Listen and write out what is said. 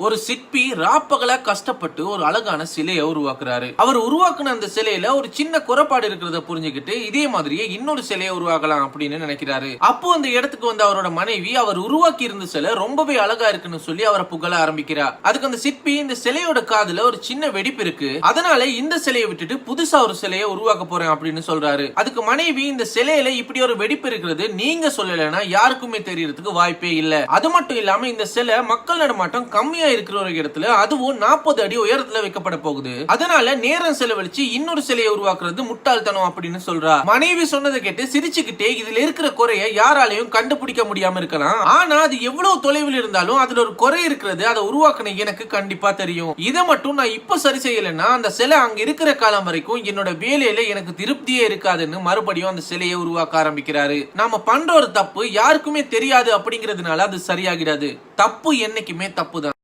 ஒரு சிற்பி ராப்பகலா கஷ்டப்பட்டு ஒரு அழகான சிலையை உருவாக்குறாரு. அவர் உருவாக்குன அந்த சிலையில ஒரு சின்ன குறைபாடு இருக்கிறத புரிஞ்சுக்கிட்டு இதே மாதிரியே இன்னொரு சிலையை உருவாக்கலாம் அப்படின்னு நினைக்கிறாரு. அப்போ அந்த இடத்துக்கு வந்து அவரோட மனைவி அவர் உருவாக்கி இருந்த சிலை ரொம்பவே அழகா இருக்குன்னு சொல்லி அவரை புகழ ஆரம்பிக்கிறார். அதுக்கு அந்த சிற்பி இந்த சிலையோட காதுல ஒரு சின்ன வெடிப்பு இருக்கு, அதனால இந்த சிலையை விட்டுட்டு புதுசா ஒரு சிலையை உருவாக்க போறேன் அப்படின்னு சொல்றாரு. அதுக்கு மனைவி இந்த சிலையில இப்படி ஒரு வெடிப்பு இருக்கிறது நீங்க சொல்லலைன்னா யாருக்குமே தெரியறதுக்கு வாய்ப்பே இல்ல. அது மட்டும் இல்லாம இந்த சிலை மக்கள் நடமாட்டம் கம்மியா இருக்கிற ஒரு இடத்துல அதுவும் 40 அடி உயரத்துல வைக்கப்பட போகுது, அதனால நேரம் செலவழிச்சு இன்னொரு சிலையை உருவாக்குறது முட்டாள்தனம் அப்படின்னு சொல்றா. மனைவி சொன்னதை கேட்டு சிரிச்சுக்கிட்டே இதுல இருக்கிற குறைய யாராலையும் கண்டுபிடிக்க முடியாம இருக்கலாம், ஆனா அது எவ்வளவு தொலைவில் இருந்தாலும் அதுல ஒரு குறை இருக்கிறது அதை உருவாக்குன எனக்கு கண்டிப்பா தெரியும். இதை மட்டும் நான் இப்ப சரி செய்யலைன்னா அந்த சிலை அங்க இருக்கிற காலம் வரைக்கும் என்னோட வேலையில எனக்கு திருப்தியே இருக்காதுன்னு மறுபடியும் அந்த சிலையை உருவாக்க ஆரம்பிக்கிறாரு. நாம பண்ற ஒரு தப்பு யாருக்குமே தெரியாது அப்படிங்கிறதுனால அது சரியாகிறது. தப்பு என்னைக்குமே தப்பு தான்.